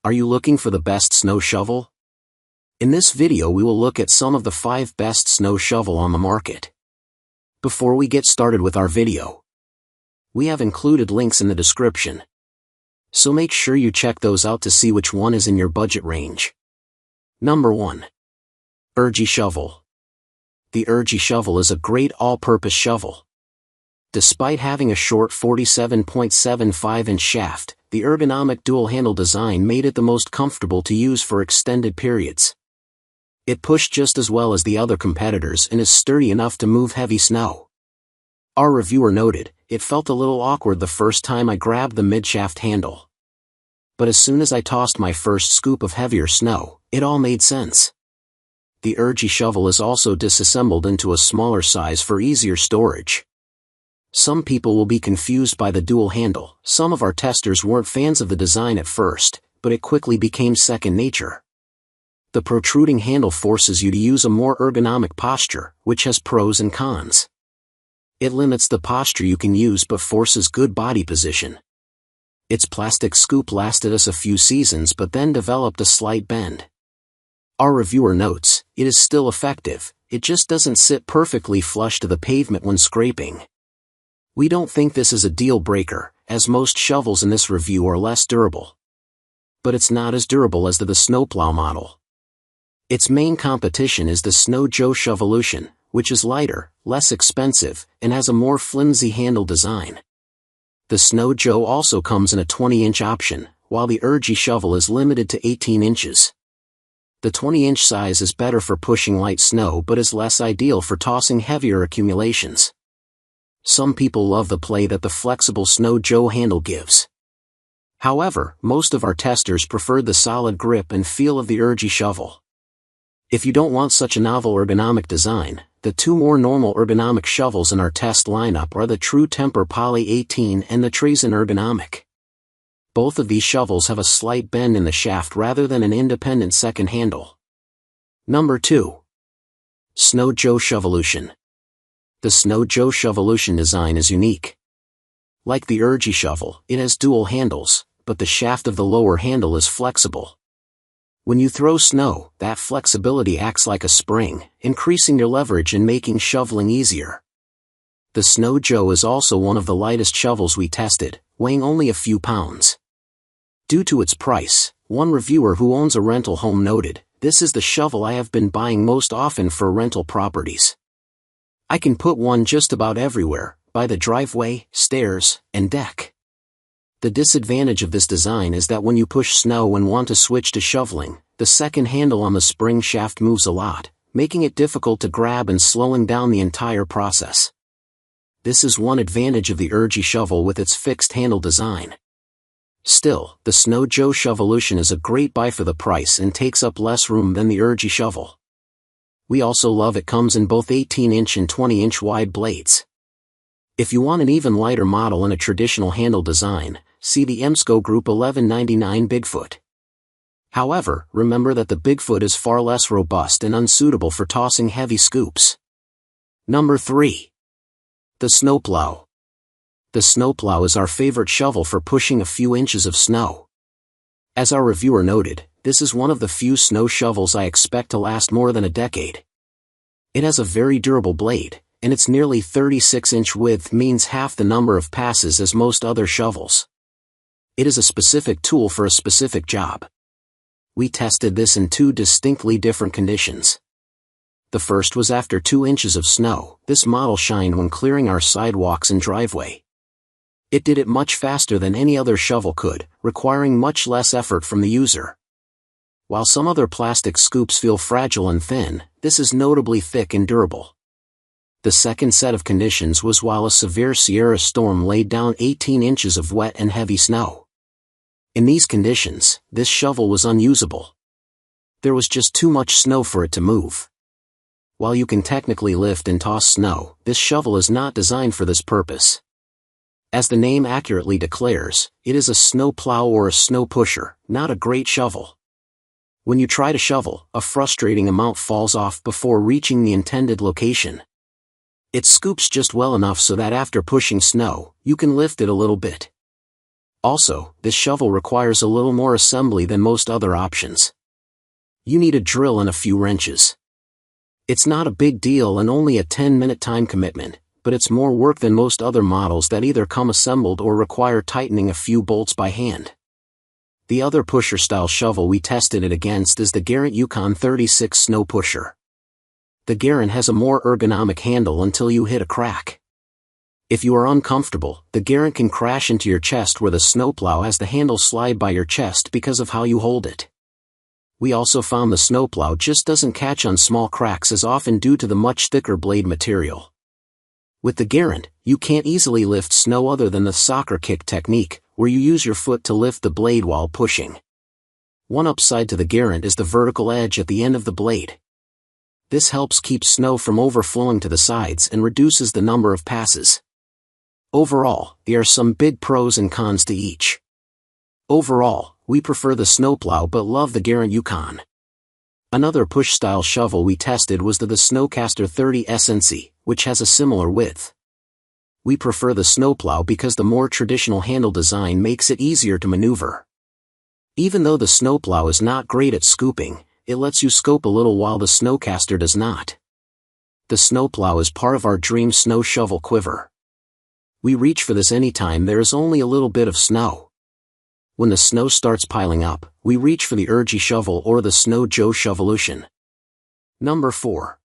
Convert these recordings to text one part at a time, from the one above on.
Are you looking for the best snow shovel? In this video we will look at some of the 5 best snow shovel on the market. Before we get started with our video, we have included links in the description, so make sure you check those out to see which one is in your budget range. Number 1. ErgieShovel. The ErgieShovel is a great all-purpose shovel. Despite having a short 47.75-inch shaft, the ergonomic dual-handle design made it the most comfortable to use for extended periods. It pushed just as well as the other competitors and is sturdy enough to move heavy snow. Our reviewer noted, it felt a little awkward the first time I grabbed the mid-shaft handle. But as soon as I tossed my first scoop of heavier snow, it all made sense. The ErgieShovel is also disassembled into a smaller size for easier storage. Some people will be confused by the dual handle. Some of our testers weren't fans of the design at first, but it quickly became second nature. The protruding handle forces you to use a more ergonomic posture, which has pros and cons. It limits the posture you can use but forces good body position. Its plastic scoop lasted us a few seasons but then developed a slight bend. Our reviewer notes, it is still effective, it just doesn't sit perfectly flush to the pavement when scraping. We don't think this is a deal breaker, as most shovels in this review are less durable. But it's not as durable as the Snowplow model. Its main competition is the Joe Shovelution, which is lighter, less expensive, and has a more flimsy handle design. The Joe also comes in a 20-inch option, while the ErgieShovel is limited to 18 inches. The 20-inch size is better for pushing light snow but is less ideal for tossing heavier accumulations. Some people love the play that the flexible Joe handle gives. However, most of our testers preferred the solid grip and feel of the ErgieShovel. If you don't want such a novel ergonomic design, the 2 more normal ergonomic shovels in our test lineup are the True Temper Poly 18 and the Trazen Ergonomic. Both of these shovels have a slight bend in the shaft rather than an independent second handle. Number 2. Joe Shovelution. The Joe Shovelution design is unique. Like the ErgieShovel, it has dual handles, but the shaft of the lower handle is flexible. When you throw snow, that flexibility acts like a spring, increasing your leverage and making shoveling easier. The Joe is also one of the lightest shovels we tested, weighing only a few pounds. Due to its price, one reviewer who owns a rental home noted, "This is the shovel I have been buying most often for rental properties. I can put one just about everywhere, by the driveway, stairs, and deck." The disadvantage of this design is that when you push snow and want to switch to shoveling, the second handle on the spring shaft moves a lot, making it difficult to grab and slowing down the entire process. This is one advantage of the ErgieShovel with its fixed handle design. Still, the Joe Shovelution is a great buy for the price and takes up less room than the ErgieShovel. We also love it comes in both 18-inch and 20-inch wide blades. If you want an even lighter model and a traditional handle design, see the Emsco Group 1199 Bigfoot. However, remember that the Bigfoot is far less robust and unsuitable for tossing heavy scoops. Number 3. The Snowplow. The Snowplow is our favorite shovel for pushing a few inches of snow. As our reviewer noted, this is one of the few snow shovels I expect to last more than a decade. It has a very durable blade, and its nearly 36-inch width means half the number of passes as most other shovels. It is a specific tool for a specific job. We tested this in 2 distinctly different conditions. The first was after 2 inches of snow. This model shined when clearing our sidewalks and driveway. It did it much faster than any other shovel could, requiring much less effort from the user. While some other plastic scoops feel fragile and thin, this is notably thick and durable. The second set of conditions was while a severe Sierra storm laid down 18 inches of wet and heavy snow. In these conditions, this shovel was unusable. There was just too much snow for it to move. While you can technically lift and toss snow, this shovel is not designed for this purpose. As the name accurately declares, it is a snow plow or a snow pusher, not a great shovel. When you try to shovel, a frustrating amount falls off before reaching the intended location. It scoops just well enough so that after pushing snow, you can lift it a little bit. Also, this shovel requires a little more assembly than most other options. You need a drill and a few wrenches. It's not a big deal and only a 10-minute time commitment, but it's more work than most other models that either come assembled or require tightening a few bolts by hand. The other pusher-style shovel we tested it against is the Garant Yukon 36 Snow Pusher. The Garant has a more ergonomic handle until you hit a crack. If you are uncomfortable, the Garant can crash into your chest where the Snowplow has the handle slide by your chest because of how you hold it. We also found the Snowplow just doesn't catch on small cracks as often due to the much thicker blade material. With the Garant, you can't easily lift snow other than the soccer kick technique, where you use your foot to lift the blade while pushing. One upside to the Garant is the vertical edge at the end of the blade. This helps keep snow from overflowing to the sides and reduces the number of passes. Overall, there are some big pros and cons to each. Overall, we prefer the Snowplow but love the Garant Yukon. Another push-style shovel we tested was the Snowcaster 30 SNC, which has a similar width. We prefer the Snowplow because the more traditional handle design makes it easier to maneuver. Even though the Snowplow is not great at scooping, it lets you scope a little while the Snowcaster does not. The Snowplow is part of our dream snow shovel quiver. We reach for this anytime there is only a little bit of snow. When the snow starts piling up, we reach for the ErgieShovel or the Joe Shovelution. Number 4.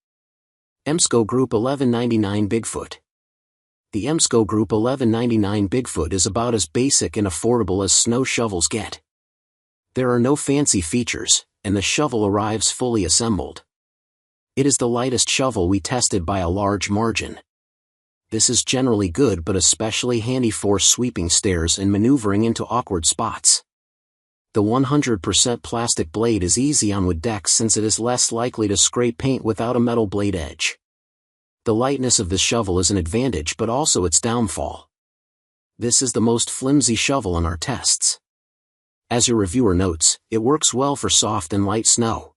Emsco Group 1199 Bigfoot. The Emsco Group 1199 Bigfoot is about as basic and affordable as snow shovels get. There are no fancy features, and the shovel arrives fully assembled. It is the lightest shovel we tested by a large margin. This is generally good but especially handy for sweeping stairs and maneuvering into awkward spots. The 100% plastic blade is easy on wood decks since it is less likely to scrape paint without a metal blade edge. The lightness of this shovel is an advantage but also its downfall. This is the most flimsy shovel in our tests. As your reviewer notes, it works well for soft and light snow.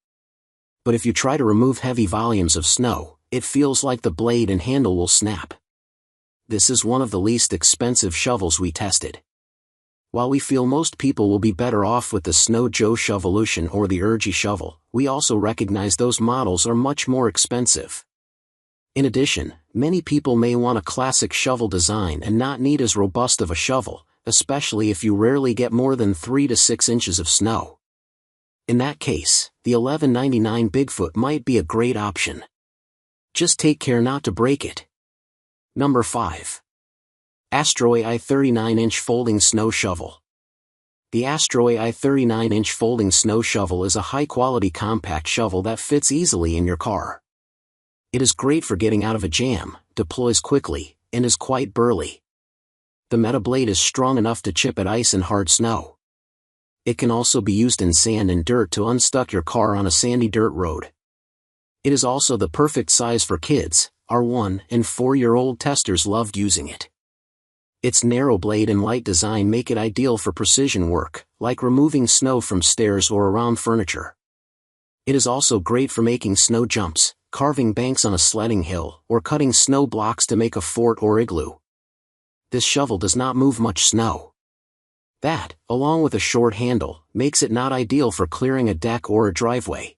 But if you try to remove heavy volumes of snow, it feels like the blade and handle will snap. This is one of the least expensive shovels we tested. While we feel most people will be better off with the Joe Shovelution or the ErgieShovel, we also recognize those models are much more expensive. In addition, many people may want a classic shovel design and not need as robust of a shovel, especially if you rarely get more than 3 to 6 inches of snow. In that case, the 1199 Bigfoot might be a great option. Just take care not to break it. Number 5. AstroAI 39-inch Folding Snow Shovel. The AstroAI 39-inch Folding Snow Shovel is a high-quality compact shovel that fits easily in your car. It is great for getting out of a jam, deploys quickly, and is quite burly. The metal blade is strong enough to chip at ice and hard snow. It can also be used in sand and dirt to unstuck your car on a sandy dirt road. It is also the perfect size for kids. Our 1- and 4-year-old testers loved using it. Its narrow blade and light design make it ideal for precision work, like removing snow from stairs or around furniture. It is also great for making snow jumps, carving banks on a sledding hill, or cutting snow blocks to make a fort or igloo. This shovel does not move much snow. That, along with a short handle, makes it not ideal for clearing a deck or a driveway.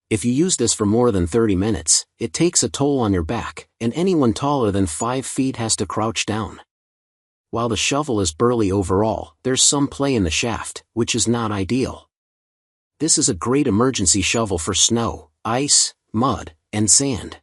If you use this for more than 30 minutes, it takes a toll on your back, and anyone taller than 5 feet has to crouch down. While the shovel is burly overall, there's some play in the shaft, which is not ideal. This is a great emergency shovel for snow, ice, mud, and sand.